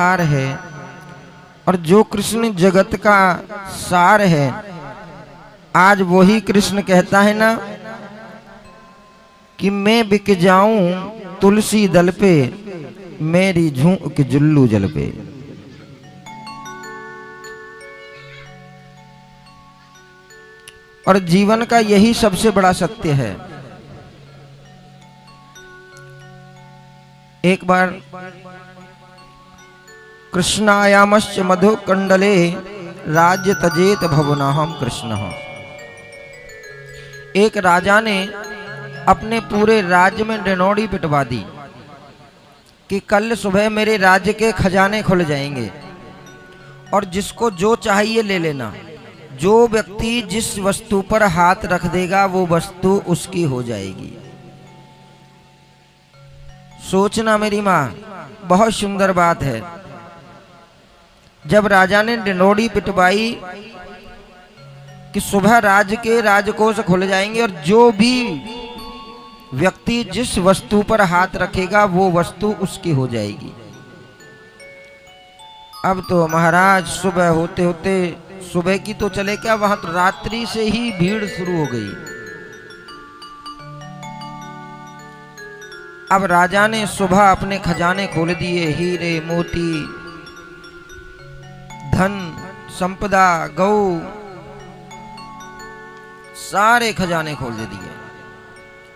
आधार है और जो कृष्ण जगत का सार है, आज वही कृष्ण कहता है ना कि मैं बिक जाऊं तुलसी दल पे, मेरी झूक जुल्लू जल पे। और जीवन का यही सबसे बड़ा सत्य है। एक बार कृष्णायामश्च मधु कंडले राज्य तजेत भवनाहम कृष्ण। एक राजा ने अपने पूरे राज्य में डिनोड़ी पिटवा दी कि कल सुबह मेरे राज्य के खजाने खुल जाएंगे और जिसको जो चाहिए ले लेना। जो व्यक्ति जिस वस्तु पर हाथ रख देगा वो वस्तु उसकी हो जाएगी। सोचना मेरी माँ, बहुत सुंदर बात है। जब राजा ने डिनोड़ी पिटवाई कि सुबह राज्य के राजकोष खुल जाएंगे और जो भी व्यक्ति जिस वस्तु पर हाथ रखेगा वो वस्तु उसकी हो जाएगी। अब तो महाराज सुबह होते होते, सुबह की तो चले क्या, वहां तो रात्रि से ही भीड़ शुरू हो गई। अब राजा ने सुबह अपने खजाने खोल दिए, हीरे मोती धन संपदा गौ सारे खजाने खोल दे दिए।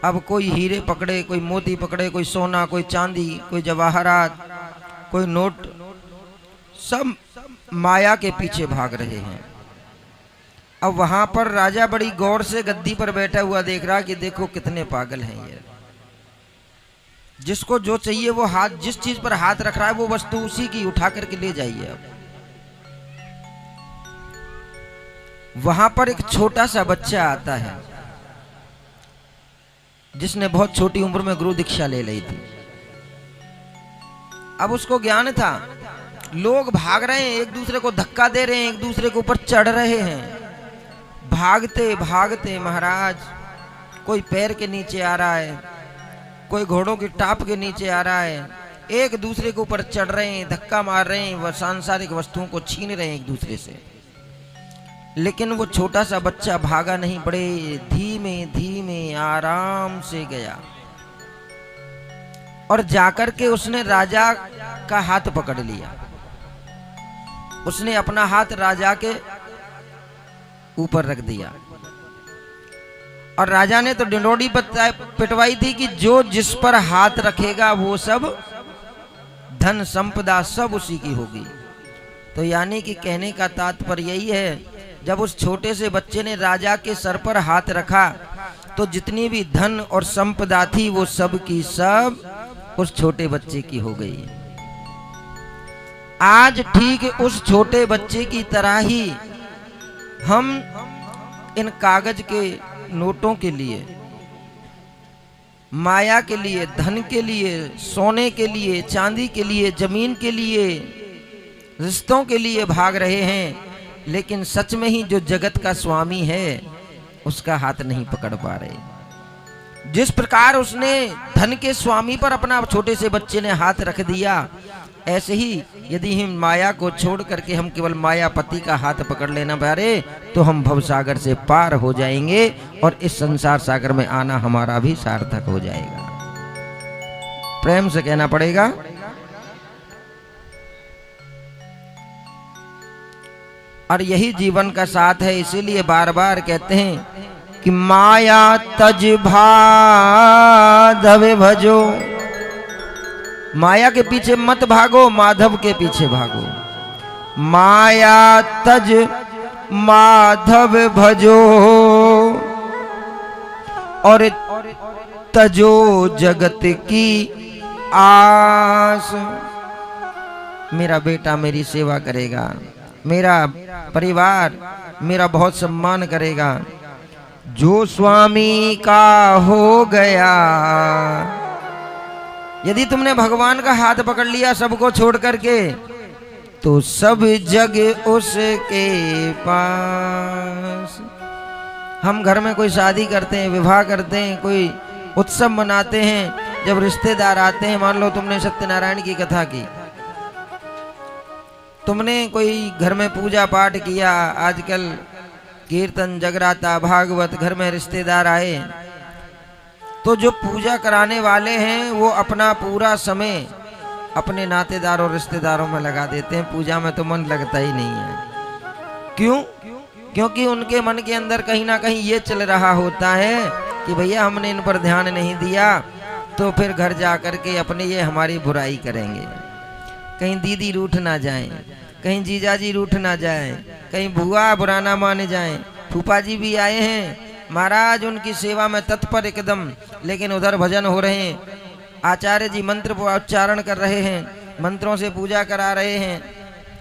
अब कोई हीरे पकड़े, कोई मोती पकड़े, कोई सोना, कोई चांदी, कोई जवाहरात, कोई नोट, सब माया के पीछे भाग रहे हैं। अब वहां पर राजा बड़ी गौर से गद्दी पर बैठा हुआ देख रहा कि देखो कितने पागल हैं ये। जिसको जो चाहिए वो हाथ, जिस चीज पर हाथ रख रहा है वो वस्तु उसी की उठा करके ले जाइए। अब वहां पर एक छोटा सा बच्चा आता है जिसने बहुत छोटी उम्र में गुरु दीक्षा ले ली थी। अब उसको ज्ञान था, लोग भाग रहे हैं, एक दूसरे को धक्का दे रहे हैं, एक दूसरे के ऊपर चढ़ रहे हैं। भागते भागते महाराज कोई पैर के नीचे आ रहा है, कोई घोड़ों की टाप के नीचे आ रहा है, एक दूसरे के ऊपर चढ़ रहे हैं, धक्का मार रहे हैं, वह सांसारिक वस्तुओं को छीन रहे हैं एक दूसरे से। लेकिन वो छोटा सा बच्चा भागा नहीं, बड़े धीमे धीमे आराम से गया और जाकर के उसने राजा का हाथ पकड़ लिया। उसने अपना हाथ राजा के ऊपर रख दिया और राजा ने तो डिनोड़ी पिटवाई थी कि जो जिस पर हाथ रखेगा वो सब धन संपदा सब उसी की होगी। तो यानी कि कहने का तात्पर्य यही है, जब उस छोटे से बच्चे ने राजा के सर पर हाथ रखा तो जितनी भी धन और संपदा थी वो सब की सब उस छोटे बच्चे की हो गई। आज ठीक उस छोटे बच्चे की तरह ही हम इन कागज के नोटों के लिए, माया के लिए, धन के लिए, सोने के लिए, चांदी के लिए, जमीन के लिए, रिश्तों के लिए भाग रहे हैं, लेकिन सच में ही जो जगत का स्वामी है उसका हाथ नहीं पकड़ पा रहे। जिस प्रकार उसने धन के स्वामी पर अपना छोटे से बच्चे ने हाथ रख दिया, ऐसे ही यदि हम माया को छोड़ करके हम केवल मायापति का हाथ पकड़ लेना पारे तो हम भवसागर से पार हो जाएंगे और इस संसार सागर में आना हमारा भी सार्थक हो जाएगा। प्रेम से कहना पड़ेगा। और यही जीवन का साथ है, इसीलिए बार बार कहते हैं कि माया तज भाधव भजो। माया के पीछे मत भागो, माधव के पीछे भागो। माया तज माधव भजो और तजो जगत की आस। मेरा बेटा मेरी सेवा करेगा, मेरा परिवार मेरा बहुत सम्मान करेगा, जो स्वामी का हो गया। यदि तुमने भगवान का हाथ पकड़ लिया सबको छोड़ करके, तो सब जग उसके पास। हम घर में कोई शादी करते हैं, विवाह करते हैं, कोई उत्सव मनाते हैं, जब रिश्तेदार आते हैं, मान लो तुमने सत्यनारायण की कथा की, तुमने कोई घर में पूजा पाठ किया, आजकल कीर्तन जगराता भागवत, घर में रिश्तेदार आए, तो जो पूजा कराने वाले हैं वो अपना पूरा समय अपने नातेदारों और रिश्तेदारों में लगा देते हैं, पूजा में तो मन लगता ही नहीं है। क्यों? क्योंकि उनके मन के अंदर कहीं ना कहीं ये चल रहा होता है कि भैया हमने इन पर ध्यान नहीं दिया तो फिर घर जा कर के अपने ये हमारी बुराई करेंगे, कहीं दीदी रूठ ना जाए, कहीं जीजाजी रूठ ना जाए, कहीं बुआ बुरा ना माने जाए। फूफा जी भी आए हैं महाराज, उनकी सेवा में तत्पर एकदम, लेकिन उधर भजन हो रहे हैं, आचार्य जी मंत्र उच्चारण कर रहे हैं, मंत्रों से पूजा करा रहे हैं,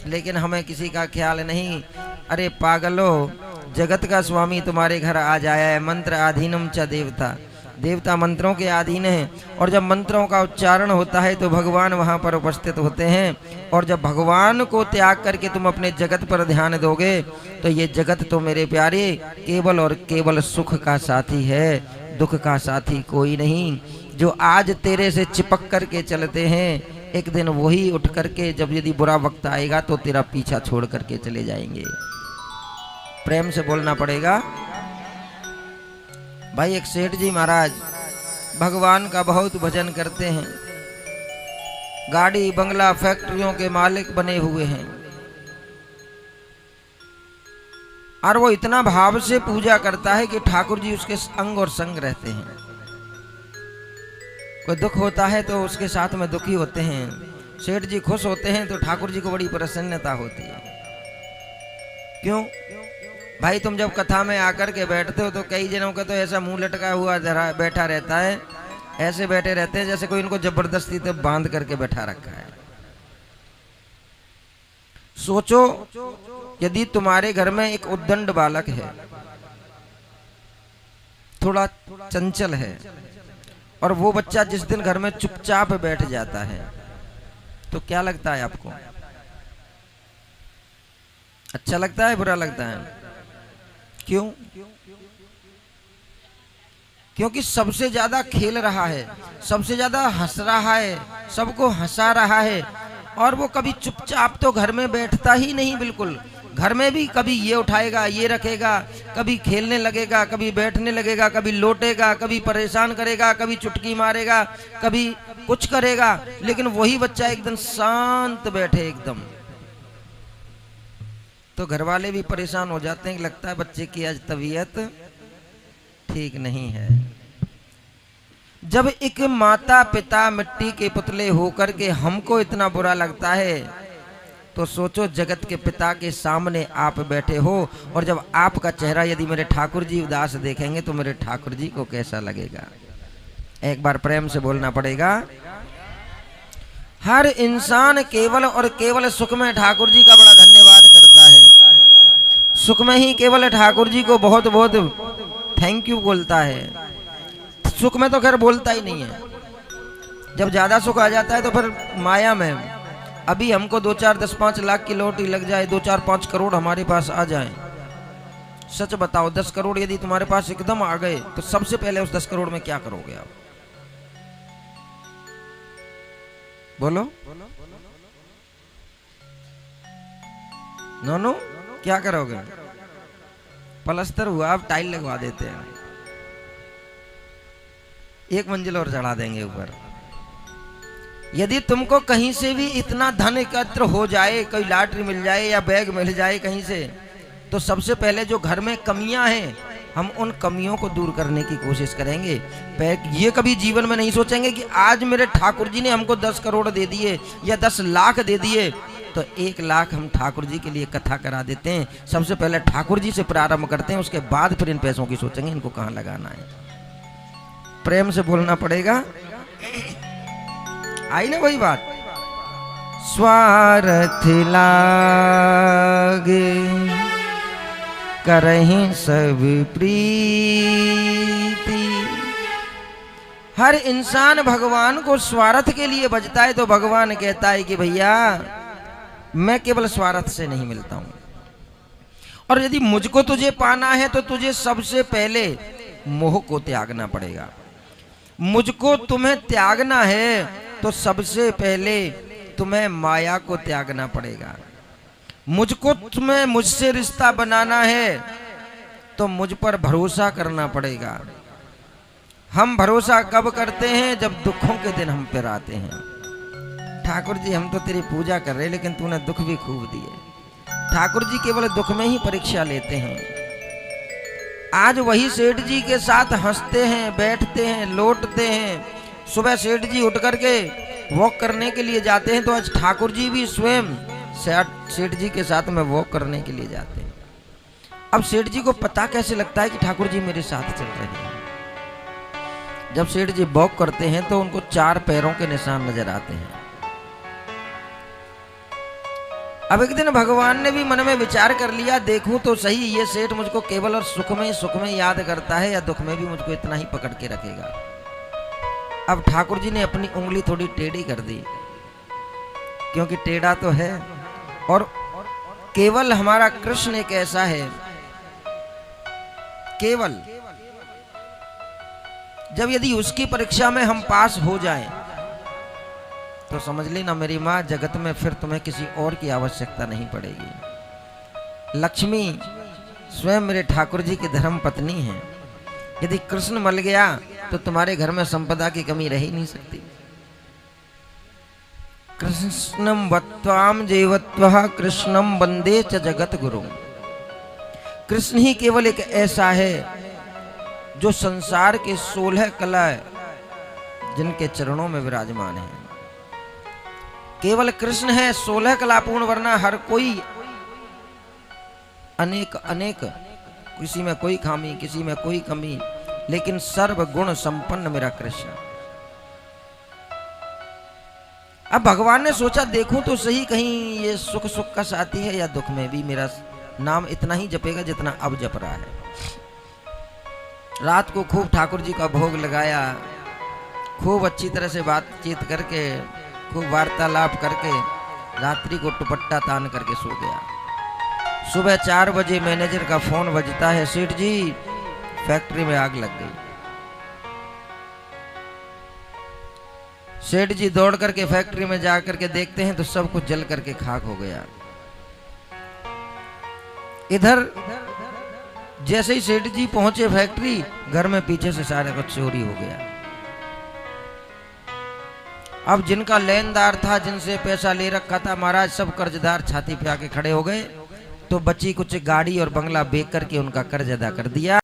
लेकिन हमें किसी का ख्याल नहीं। अरे पागलो, जगत का स्वामी तुम्हारे घर आ जाया है, मंत्र आधीनम च देवता, देवता मंत्रों के अधीन हैं, और जब मंत्रों का उच्चारण होता है तो भगवान वहाँ पर उपस्थित होते हैं, और जब भगवान को त्याग करके तुम अपने जगत पर ध्यान दोगे तो ये जगत तो मेरे प्यारे केवल और केवल सुख का साथी है, दुख का साथी कोई नहीं। जो आज तेरे से चिपक करके चलते हैं, एक दिन वही उठ करके जब यदि बुरा वक्त आएगा तो तेरा पीछा छोड़ करके चले जाएंगे। प्रेम से बोलना पड़ेगा। भाई एक सेठ जी महाराज भगवान का बहुत भजन करते हैं, गाड़ी बंगला फैक्ट्रियों के मालिक बने हुए हैं, और वो इतना भाव से पूजा करता है कि ठाकुर जी उसके अंग और संग रहते हैं। कोई दुख होता है तो उसके साथ में दुखी होते हैं, सेठ जी खुश होते हैं तो ठाकुर जी को बड़ी प्रसन्नता होती है। क्यों भाई? तुम जब कथा में आकर के बैठते हो तो कई जनों का तो ऐसा मुंह लटका हुआ बैठा रहता है, ऐसे बैठे रहते हैं जैसे कोई इनको जबरदस्ती तो बांध करके बैठा रखा है। सोचो यदि तुम्हारे घर में एक उद्दंड बालक है, थोड़ा चंचल है, और वो बच्चा जिस दिन घर में चुपचाप बैठ जाता है तो क्या लगता है आपको? अच्छा लगता है, बुरा लगता है? क्यों? क्योंकि सबसे ज्यादा खेल रहा है, सबसे ज्यादा हंस रहा है, सबको हंसा रहा है, और वो कभी चुपचाप तो घर में बैठता ही नहीं बिल्कुल। घर में भी कभी ये उठाएगा, ये रखेगा, कभी खेलने लगेगा, कभी बैठने लगेगा, कभी लोटेगा, कभी परेशान करेगा, कभी चुटकी मारेगा, कभी कुछ करेगा, लेकिन वही बच्चा एकदम शांत बैठे एकदम, तो घर वाले भी परेशान हो जाते हैं कि लगता है बच्चे की आज तबीयत ठीक नहीं है। जब एक माता पिता मिट्टी के पुतले होकर के हमको इतना बुरा लगता है, तो सोचो जगत के पिता के सामने आप बैठे हो, और जब आपका चेहरा यदि मेरे ठाकुर जी उदास देखेंगे तो मेरे ठाकुर जी को कैसा लगेगा? एक बार प्रेम से बोलना पड़ेगा। हर इंसान केवल और केवल सुख में ठाकुर जी का बड़ा धन्यवाद करता है, सुख में ही केवल ठाकुर जी को बहुत बहुत थैंक यू बोलता है। सुख में तो खैर बोलता ही नहीं है, जब ज्यादा सुख आ जाता है तो फिर माया में। अभी हमको 2 4 10 5 लाख की लॉटरी लग जाए, 2 4 5 करोड़ हमारे पास आ जाए, सच बताओ 10 करोड़ यदि तुम्हारे पास एकदम आ गए तो सबसे पहले उस 10 करोड़ में क्या करोगे आप? बोलो नोनो, क्या करोगे? पलस्तर हुआ, आप टाइल लगवा देते हैं, 1 मंजिल और चढ़ा देंगे ऊपर। यदि तुमको कहीं से भी इतना धन एकत्र हो जाए, कोई लॉटरी मिल जाए या बैग मिल जाए कहीं से, तो सबसे पहले जो घर में कमियां हैं हम उन कमियों को दूर करने की कोशिश करेंगे। ये कभी जीवन में नहीं सोचेंगे कि आज मेरे ठाकुर जी ने हमको 10 करोड़ दे दिए या 10 लाख दे दिए तो 1 लाख हम ठाकुर जी के लिए कथा करा देते हैं। सबसे पहले ठाकुर जी से प्रारंभ करते हैं, उसके बाद फिर इन पैसों की सोचेंगे इनको कहाँ लगाना है। प्रेम से बोलना पड़ेगा। आई ना वही बात, स्वार्थ लागे करहीं सब प्रीति। हर इंसान भगवान को स्वार्थ के लिए बजता है, तो भगवान कहता है कि भैया मैं केवल स्वार्थ से नहीं मिलता हूं, और यदि मुझको तुझे पाना है तो तुझे सबसे पहले मोह को त्यागना पड़ेगा। मुझको तुम्हें त्यागना है तो सबसे पहले तुम्हें माया को त्यागना पड़ेगा। मुझको तुम्हें मुझसे रिश्ता बनाना है तो मुझ पर भरोसा करना पड़ेगा। हम भरोसा कब करते हैं? जब दुखों के दिन हम पर आते हैं। ठाकुर जी हम तो तेरी पूजा कर रहे हैं, लेकिन तूने दुख भी खूब दिए। ठाकुर जी केवल दुख में ही परीक्षा लेते हैं। आज वही सेठ जी के साथ हंसते हैं, बैठते हैं, लौटते हैं। सुबह सेठ जी उठ करके वॉक करने के लिए जाते हैं, तो आज ठाकुर जी भी स्वयं सेठ जी के साथ में वॉक करने के लिए जाते हैं। अब सेठ जी को पता कैसे लगता है कि ठाकुर जी मेरे साथ चल रहे हैं? जब सेठ जी वॉक करते हैं तो उनको 4 पैरों के निशान नजर आते हैं। अब एक दिन भगवान ने भी मन में विचार कर लिया, देखूं तो सही ये सेठ मुझको केवल और सुख में याद करता है या दुख में भी मुझको इतना ही पकड़ के रखेगा। अब ठाकुर जी ने अपनी उंगली थोड़ी टेढ़ी कर दी, क्योंकि टेढ़ा तो है। और केवल हमारा कृष्ण एक ऐसा है, केवल जब यदि उसकी परीक्षा में हम पास हो जाएं तो समझ लेना मेरी माँ, जगत में फिर तुम्हें किसी और की आवश्यकता नहीं पड़ेगी। लक्ष्मी स्वयं मेरे ठाकुर जी की धर्म पत्नी है। यदि कृष्ण मल गया तो तुम्हारे घर में संपदा की कमी रह ही नहीं सकती। कृष्णम वत्वाम जेवत्वः कृष्णम वंदे च जगत गुरु। कृष्ण ही केवल एक ऐसा है जो संसार के 16 कला जिनके चरणों में विराजमान है। केवल कृष्ण है 16 कला पूर्ण, वरना हर कोई अनेक अनेक, किसी में कोई खामी, किसी में कोई कमी, लेकिन सर्व गुण संपन्न मेरा कृष्ण। अब भगवान ने सोचा देखूं तो सही कहीं ये सुख सुख का साथी है या दुख में भी मेरा नाम इतना ही जपेगा जितना अब जप रहा है। रात को खूब ठाकुर जी का भोग लगाया, खूब अच्छी तरह से बातचीत करके, खूब वार्तालाप करके रात्रि को दुपट्टा तान करके सो गया। सुबह 4 बजे मैनेजर का फोन बजता है, सेठ जी फैक्ट्री में आग लग गई। सेठ जी दौड़ करके फैक्ट्री में जा करके देखते हैं तो सब कुछ जल करके खाक हो गया। इधर जैसे ही सेठ जी पहुंचे फैक्ट्री, घर में पीछे से सारा कुछ चोरी हो गया। अब जिनका लेनदार था, जिनसे पैसा ले रखा था महाराज, सब कर्जदार छाती पे आके खड़े हो गए। तो बची कुछ गाड़ी और बंगला बेच करके उनका कर्ज अदा कर दिया।